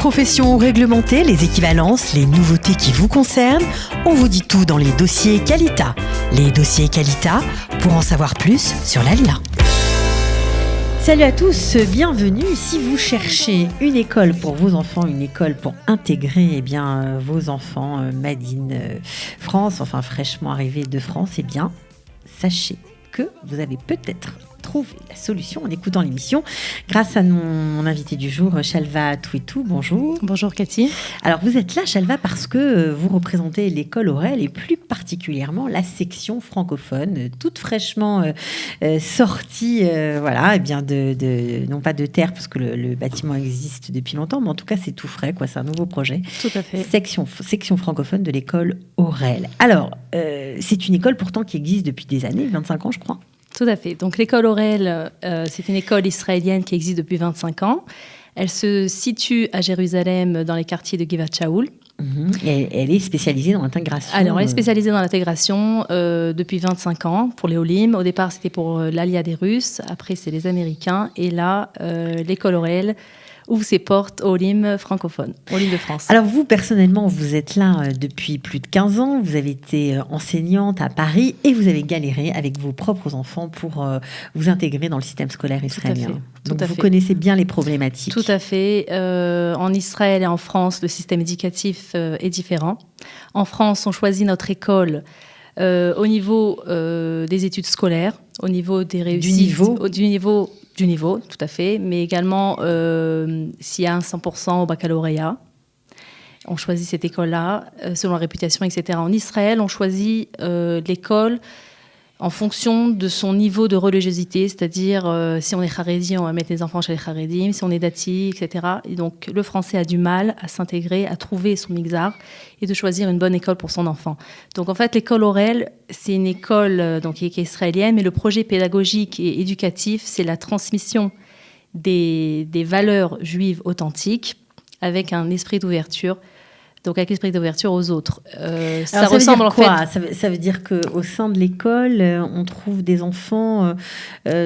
professions réglementées, les équivalences, les nouveautés qui vous concernent, on vous dit tout dans les dossiers Qualita. Les dossiers Qualita, pour en savoir plus sur l'ALIA. Salut à tous, bienvenue. Si vous cherchez une école pour vos enfants, une école pour intégrer vos enfants made in France, enfin fraîchement arrivés de France, sachez que vous avez peut-être trouvé la solution en écoutant l'émission grâce à mon invité du jour, Shalva Twitou. Bonjour. Bonjour Cathy. Alors vous êtes là, Shalva, parce que vous représentez l'école Aurel et plus particulièrement la section francophone, toute fraîchement sortie, non pas de terre parce que le bâtiment existe depuis longtemps, mais en tout cas c'est tout frais, c'est un nouveau projet. Tout à fait. Section francophone de l'école Aurel. Alors c'est une école pourtant qui existe depuis des années, 25 ans je crois. Tout à fait. Donc l'école Aurel, c'est une école israélienne qui existe depuis 25 ans. Elle se situe à Jérusalem dans les quartiers de Givat Shaul. Et elle est spécialisée dans l'intégration. Alors, elle est spécialisée dans l'intégration depuis 25 ans pour les Olim. Au départ, c'était pour l'Alia des Russes. Après, c'est les Américains. Et là, l'école Aurel ouvre ses portes aux Olim francophones, aux Olim de France. Alors vous, personnellement, vous êtes là depuis plus de 15 ans. Vous avez été enseignante à Paris et vous avez galéré avec vos propres enfants pour vous intégrer dans le système scolaire israélien. Donc vous connaissez bien les problématiques. Tout à fait. En Israël et en France, le système éducatif est différent. En France, on choisit notre école au niveau des études scolaires, au niveau des réussites, du niveau, tout à fait, mais également s'il y a un 100% au baccalauréat. On choisit cette école-là selon la réputation, etc. En Israël, on choisit l'école en fonction de son niveau de religiosité, c'est-à-dire si on est Haredi, on va mettre les enfants chez les Haredim, si on est Dati, etc. Et donc le français a du mal à s'intégrer, à trouver son mixar et de choisir une bonne école pour son enfant. Donc en fait, l'école Aurel, c'est une école qui est israélienne, mais le projet pédagogique et éducatif, c'est la transmission des valeurs juives authentiques avec un esprit d'ouverture. Donc avec l'esprit d'ouverture aux autres. Ça ressemble en fait. Ça veut dire qu'au sein de l'école, on trouve des enfants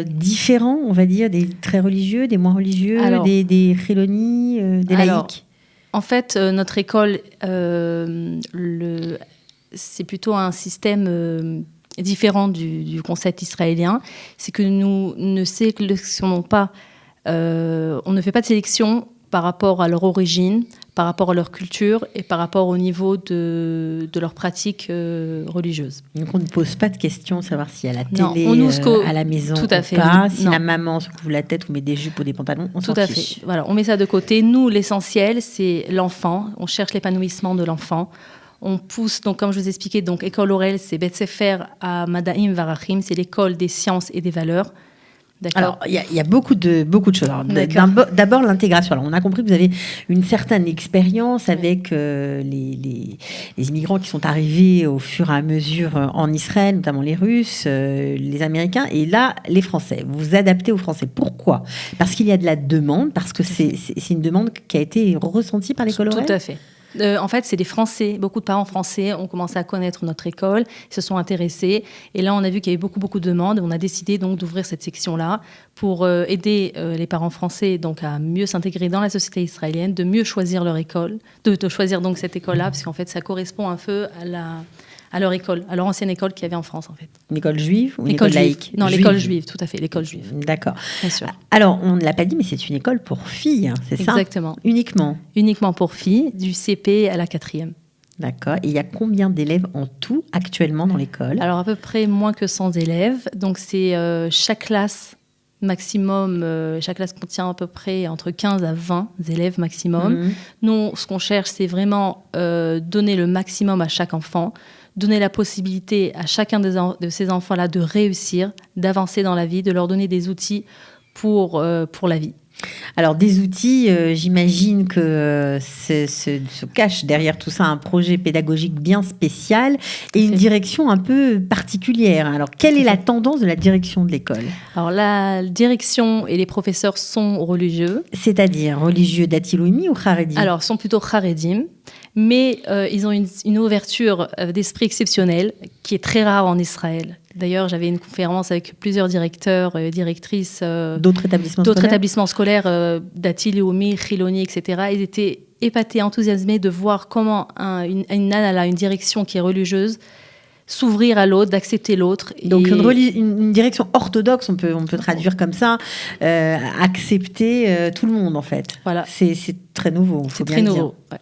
différents, on va dire, des très religieux, des moins religieux, des chilonis, des laïcs. En fait, notre école, c'est plutôt un système différent du concept israélien. C'est que nous ne sélectionnons pas, on ne fait pas de sélection par rapport à leur origine, par rapport à leur culture et par rapport au niveau de leurs pratiques religieuses. Donc on ne pose pas de questions, savoir s'il y a la télé à la maison tout à fait, pas, si la maman se couvre la tête ou met des jupes ou des pantalons, on s'en fiche. Tout à fait. Voilà, on met ça de côté. Nous, l'essentiel, c'est l'enfant. On cherche l'épanouissement de l'enfant. On pousse, donc comme je vous expliquais, donc école Aurel, c'est Bet Sefer à Madaim Varachim, c'est l'école des sciences et des valeurs. Alors, il y a beaucoup de choses. Alors, d'abord, l'intégration. Alors, on a compris que vous avez une certaine expérience avec les immigrants qui sont arrivés au fur et à mesure en Israël, notamment les Russes, les Américains, et là, les Français. Vous vous adaptez aux Français. Pourquoi ? Parce qu'il y a de la demande, parce que c'est une demande qui a été ressentie par l'école Aurel ? Tout à fait. En fait, c'est des Français, beaucoup de parents français ont commencé à connaître notre école, se sont intéressés. Et là, on a vu qu'il y avait beaucoup de demandes. On a décidé donc d'ouvrir cette section-là pour aider les parents français donc à mieux s'intégrer dans la société israélienne, de mieux choisir leur école, de choisir donc cette école-là, parce qu'en fait, ça correspond un peu à leur école, à leur ancienne école qu'il y avait en France, en fait. Une école juive ou une école laïque ? Non, l'école juive, tout à fait, l'école juive. D'accord. Bien sûr. Alors, on ne l'a pas dit, mais c'est une école pour filles, c'est ça ? Exactement. Uniquement pour filles, du CP à la 4e. D'accord. Et il y a combien d'élèves en tout actuellement dans l'école ? Alors, à peu près moins que 100 élèves. Donc, c'est chaque classe maximum, chaque classe contient à peu près entre 15 à 20 élèves maximum. Nous, ce qu'on cherche, c'est vraiment donner le maximum à chaque enfant, donner la possibilité à chacun de ces enfants-là de réussir, d'avancer dans la vie, de leur donner des outils pour la vie. Alors, des outils, j'imagine que se cache derrière tout ça un projet pédagogique bien spécial et une direction un peu particulière. Alors, quelle est la tendance de la direction de l'école ? Alors, la direction et les professeurs sont religieux. C'est-à-dire religieux d'Atiloumi ou Haredim ? Alors, sont plutôt Haredim, mais ils ont une ouverture d'esprit exceptionnelle qui est très rare en Israël. D'ailleurs, j'avais une conférence avec plusieurs directeurs, directrices d'autres établissements scolaires, Dati, Léomi, Chiloni, etc. Ils étaient épatée, enthousiasmée de voir comment une nana a une direction qui est religieuse, s'ouvrir à l'autre, d'accepter l'autre. Donc une direction orthodoxe, on peut traduire comme ça, accepter tout le monde en fait. Voilà. C'est très nouveau, il faut bien le dire. Ouais.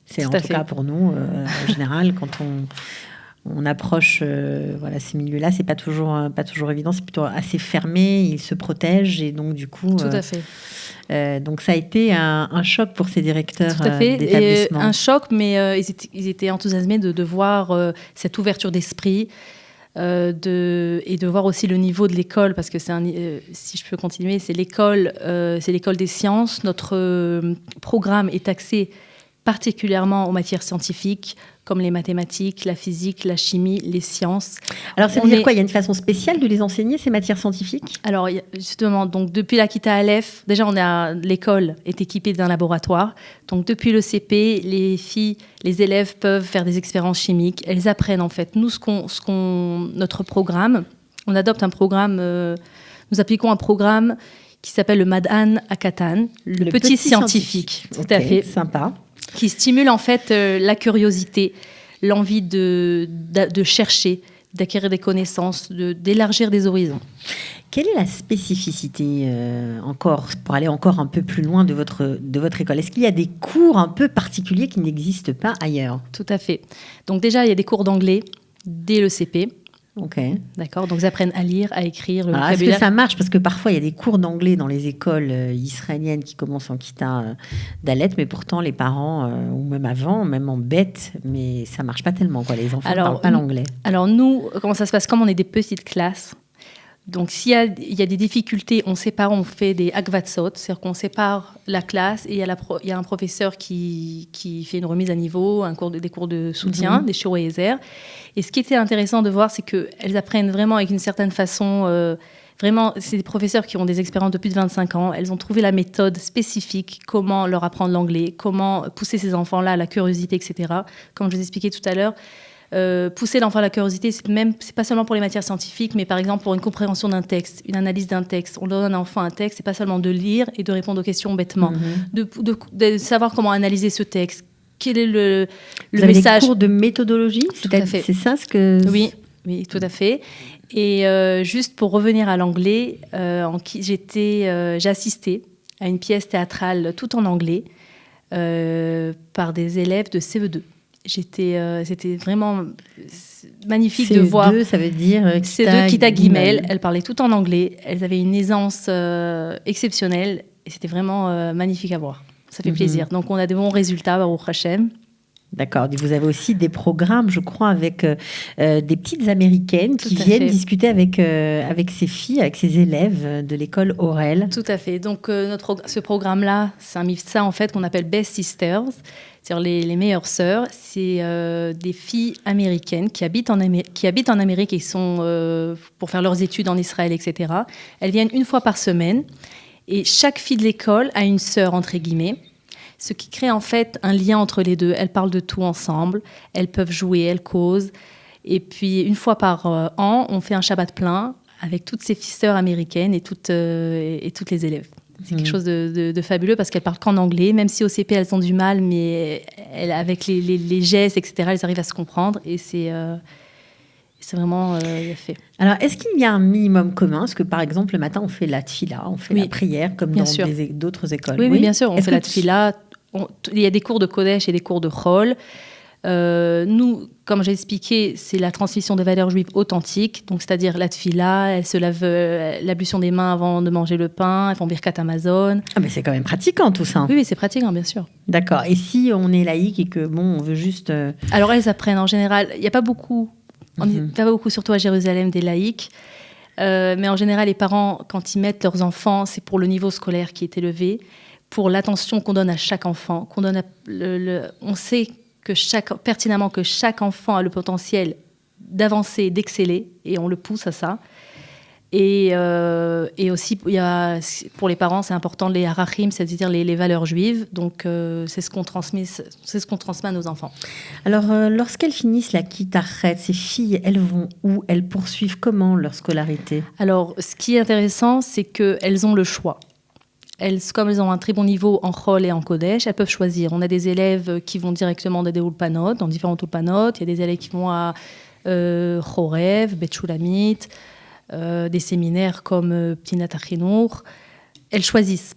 C'est en tout cas pour nous, en général, quand on approche ces milieux-là, c'est pas toujours évident, c'est plutôt assez fermé, ils se protègent et donc du coup... Tout à fait. Donc ça a été un choc pour ces directeurs Et d'établissement. un choc, mais ils étaient enthousiasmés de voir cette ouverture d'esprit et de voir aussi le niveau de l'école, parce que si je peux continuer, c'est l'école des sciences. Notre programme est axé particulièrement aux matières scientifiques, comme les mathématiques, la physique, la chimie, les sciences. Alors, ça veut dire quoi ? Il y a une façon spéciale de les enseigner, ces matières scientifiques ? Alors, justement, donc, depuis la Kita Aleph, déjà, l'école est équipée d'un laboratoire. Donc, depuis le CP, les élèves peuvent faire des expériences chimiques. Elles apprennent, en fait, notre programme. On adopte un programme, nous appliquons un programme qui s'appelle le Mad'an Akatan, le petit scientifique. Tout à fait. Sympa. Qui stimule en fait la curiosité, l'envie de chercher, d'acquérir des connaissances, d'élargir des horizons. Quelle est la spécificité pour aller encore un peu plus loin de votre école ? Est-ce qu'il y a des cours un peu particuliers qui n'existent pas ailleurs ? Tout à fait. Donc déjà, il y a des cours d'anglais dès le CP. Ok. D'accord. Donc ils apprennent à lire, à écrire, le vocabulaire. Est-ce que ça marche ? Parce que parfois il y a des cours d'anglais dans les écoles israéliennes qui commencent en Kita Dalet, mais pourtant les parents, ou même avant, même en bête, mais ça marche pas tellement, quoi. Les enfants ne parlent pas l'anglais. Alors nous, comment ça se passe ? Comme on est des petites classes, donc s'il y a des difficultés, on sépare, on fait des akvatsot, c'est-à-dire qu'on sépare la classe et il y a un professeur qui fait une remise à niveau, des cours de soutien, des shiur ezer. Et ce qui était intéressant de voir, c'est qu'elles apprennent vraiment avec une certaine façon. Vraiment, c'est des professeurs qui ont des expériences de plus de 25 ans. Elles ont trouvé la méthode spécifique, comment leur apprendre l'anglais, comment pousser ces enfants-là à la curiosité, etc. Comme je vous expliquais tout à l'heure, pousser l'enfant à la curiosité, c'est pas seulement pour les matières scientifiques, mais par exemple pour une compréhension d'un texte, une analyse d'un texte. On donne à un enfant un texte, c'est pas seulement de lire et de répondre aux questions bêtement, de savoir comment analyser ce texte. Quel est le Vous avez message ? des cours de méthodologie ? Tout à fait. C'est ça ce que... Oui, tout à fait. Et juste pour revenir à l'anglais, j'ai assisté à une pièce théâtrale tout en anglais par des élèves de CE2. C'était vraiment magnifique de voir. CE2, ça veut dire CE2, Kita Gimel. Elles parlaient tout en anglais. Elles avaient une aisance exceptionnelle et c'était vraiment magnifique à voir. Ça fait plaisir. Donc, on a des bons résultats, Baruch Hashem. D'accord. Vous avez aussi des programmes, je crois, avec des petites Américaines qui viennent discuter avec ces filles, avec ces élèves de l'école Orel. Tout à fait. Donc, ce programme-là, c'est un MIFSA, en fait, qu'on appelle Best Sisters, c'est-à-dire les meilleures sœurs. C'est des filles américaines qui habitent en Amérique et sont pour faire leurs études en Israël, etc. Elles viennent une fois par semaine. Et chaque fille de l'école a une sœur, entre guillemets, ce qui crée en fait un lien entre les deux. Elles parlent de tout ensemble, elles peuvent jouer, elles causent. Et puis, une fois par an, on fait un Shabbat plein avec toutes ces sœurs américaines et toutes les élèves. C'est quelque chose de fabuleux parce qu'elles parlent qu'en anglais, même si au CP, elles ont du mal, mais avec les gestes, etc., elles arrivent à se comprendre et c'est vraiment fait. Alors, est-ce qu'il y a un minimum commun ? Est-ce que, par exemple, le matin, on fait la tfila, on fait la prière, comme dans d'autres écoles ? Oui, bien sûr, on fait la tfila. Il y a des cours de Kodesh et des cours de Chol. Nous, comme j'ai expliqué, c'est la transmission des valeurs juives authentiques. Donc, c'est-à-dire la tfila, elles se lavent l'ablution des mains avant de manger le pain, elles font Birkat Hamazon. Ah, mais c'est quand même pratiquant, tout ça. Oui, c'est pratiquant, bien sûr. D'accord. Et si on est laïque et que, on veut juste... Alors, elles apprennent en général. Il n'y a pas beaucoup... On n'y va pas beaucoup, surtout à Jérusalem, des laïcs. Mais en général, les parents, quand ils mettent leurs enfants, c'est pour le niveau scolaire qui est élevé, pour l'attention qu'on donne à chaque enfant. On sait pertinemment que chaque enfant a le potentiel d'avancer, d'exceller, et on le pousse à ça. Et aussi, pour les parents, c'est important les harachim, c'est-à-dire les valeurs juives. Donc, c'est ce qu'on transmet à nos enfants. Alors, lorsqu'elles finissent la Kitachet, ces filles, elles vont où ? Elles poursuivent comment leur scolarité ? Alors, ce qui est intéressant, c'est qu'elles ont le choix. comme elles ont un très bon niveau en Chol et en Kodesh, elles peuvent choisir. On a des élèves qui vont directement des Ulpanot, dans différents Ulpanot. Il y a des élèves qui vont à Chorev, Bet Shulamit, des séminaires comme Ptinat Achinour. Elles choisissent,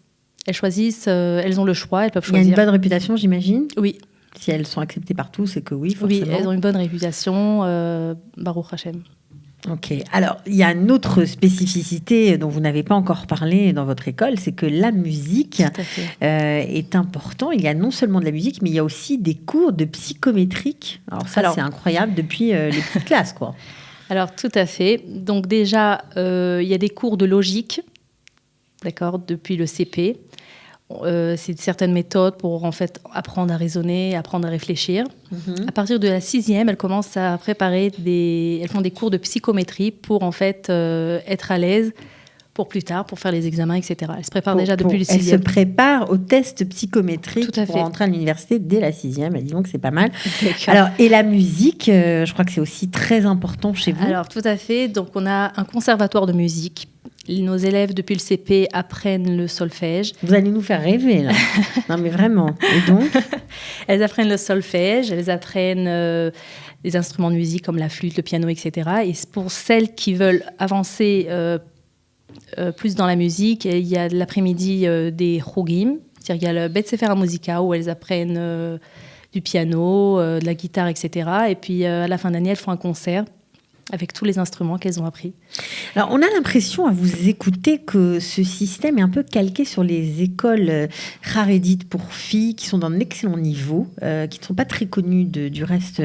elles ont le choix, elles peuvent choisir. Il y a une bonne réputation, j'imagine ? Oui. Si elles sont acceptées partout, c'est que oui, forcément. Oui, elles ont une bonne réputation, Baruch Hashem. Ok. Alors, il y a une autre spécificité dont vous n'avez pas encore parlé dans votre école, c'est que la musique est important. Il y a non seulement de la musique, mais il y a aussi des cours de psychométrique. Alors ça, c'est incroyable depuis les petites classes, quoi. Alors, tout à fait. Donc déjà, il y a des cours de logique, d'accord, depuis le CP. C'est certaines méthodes pour en fait apprendre à raisonner, apprendre à réfléchir. À partir de la 6e, elles commencent à préparer elles font des cours de psychométrie pour en fait être à l'aise pour plus tard, pour faire les examens, etc. Elles se préparent déjà depuis le 6e. Elles se préparent aux tests psychométriques pour entrer à l'université dès la 6e. Elles disent donc c'est pas mal. Alors, et la musique, je crois que c'est aussi très important chez vous. Alors, tout à fait. Donc, on a un conservatoire de musique. Nos élèves, depuis le CP, apprennent le solfège. Vous allez nous faire rêver, là. Non, mais vraiment. Et donc elles apprennent le solfège, elles apprennent des instruments de musique comme la flûte, le piano, etc. Et pour celles qui veulent avancer plus dans la musique, il y a l'après-midi des chogim, c'est-à-dire il y a le Bet Sefer HaMuzika où elles apprennent du piano, de la guitare, etc. Et puis à la fin d'année, elles font un concert avec tous les instruments qu'elles ont appris. Alors, on a l'impression à vous écouter que ce système est un peu calqué sur les écoles charédites pour filles qui sont d'un excellent niveau, qui ne sont pas très connues du reste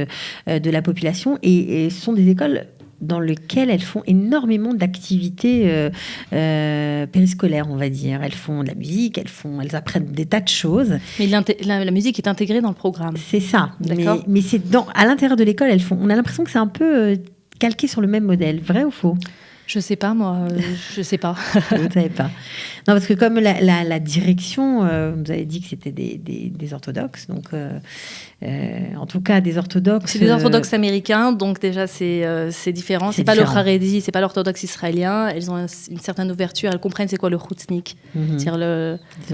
de la population, et ce sont des écoles dans lesquelles elles font énormément d'activités périscolaires, on va dire. Elles font de la musique, elles apprennent des tas de choses. Mais la musique est intégrée dans le programme. C'est ça. D'accord. Mais c'est à l'intérieur de l'école, on a l'impression que c'est un peu calqué sur le même modèle. Vrai ou faux ? Je sais pas, moi. Je sais pas. Vous ne savez pas. Non, parce que comme la direction, vous avez dit que c'était des orthodoxes, donc en tout cas des orthodoxes. C'est des orthodoxes américains, donc déjà c'est différent. C'est pas le Haredi, c'est pas l'orthodoxe israélien. Elles ont une certaine ouverture, elles comprennent c'est quoi le chutznik. Ils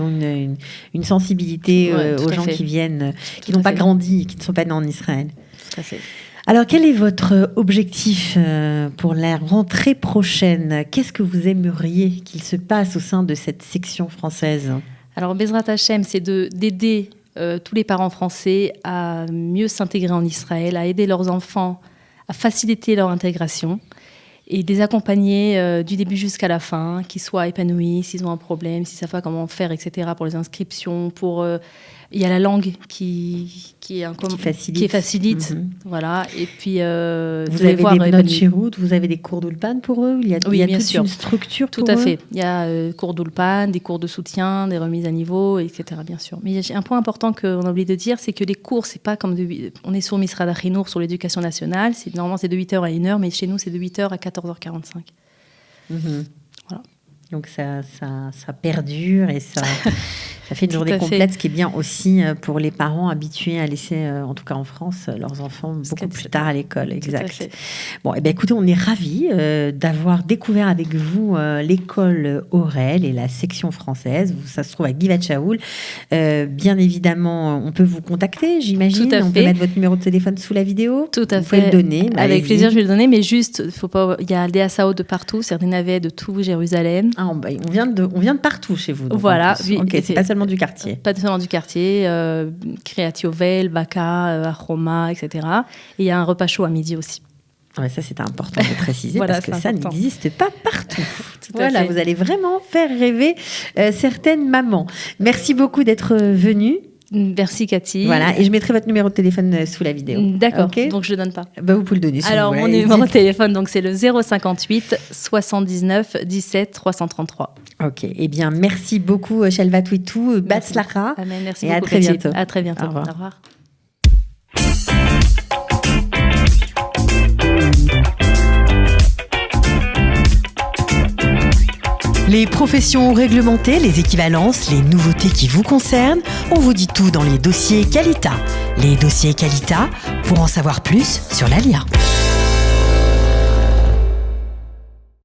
ont une sensibilité aux gens qui viennent, qui n'ont pas grandi, qui ne sont pas nés en Israël. Tout à fait. Alors, quel est votre objectif pour la rentrée prochaine ? Qu'est-ce que vous aimeriez qu'il se passe au sein de cette section française ? Alors, Bezrat Hashem, c'est d'aider tous les parents français à mieux s'intégrer en Israël, à aider leurs enfants, à faciliter leur intégration et les accompagner du début jusqu'à la fin, qu'ils soient épanouis, s'ils ont un problème, s'ils ne savent pas comment faire, etc., pour les inscriptions, il y a la langue qui facilite. Voilà. Et puis, vous avez des notes chez Route, vous avez des cours d'Ulpan pour eux ? Il y a toute sûr. Une structure pour eux ? Tout à fait. Il y a cours d'Ulpan, des cours de soutien, des remises à niveau, etc., bien sûr. Mais il y a un point important qu'on a oublié de dire, c'est que les cours, c'est pas comme on est sur Misrad Achinour, sur l'éducation nationale, normalement c'est de 8h à 1h, mais chez nous c'est de 8h à 14h45. Voilà. Donc ça perdure et ça fait une journée complète, ce qui est bien aussi pour les parents habitués à laisser, en tout cas en France, leurs enfants beaucoup plus tard à l'école. Exact. Bon, écoutez, on est ravis d'avoir découvert avec vous l'école Aurel et la section française. Ça se trouve à Givat Shaoul. Bien évidemment, on peut vous contacter, j'imagine. On peut mettre votre numéro de téléphone sous la vidéo. Tout à fait. Vous pouvez le donner. Avec plaisir, je vais le donner, mais juste, il y a des ASAO de partout, certains navets de tout Jérusalem. Ah, on vient de partout chez vous. Donc voilà. Ok, c'est pas seulement du quartier. Pas seulement du quartier. Créatiovel, Baka, Aroma, etc. Et il y a un repas chaud à midi aussi. Ouais, ça, c'est important de préciser parce que ça n'existe pas partout. Voilà, vous allez vraiment faire rêver certaines mamans. Merci beaucoup d'être venue. Merci Cathy. Voilà, et je mettrai votre numéro de téléphone sous la vidéo. D'accord, donc je ne le donne pas. Vous pouvez le donner. Alors, mon numéro de téléphone, donc, c'est le 058 79 17 333. Ok, eh bien, merci beaucoup, Shelva Twitou, Batzlacha. Merci et beaucoup, à très bientôt. À très bientôt. Au revoir. Au revoir. Les professions réglementées, les équivalences, les nouveautés qui vous concernent, on vous dit tout dans les dossiers Qualita. Les dossiers Qualita, pour en savoir plus sur l'ALIA.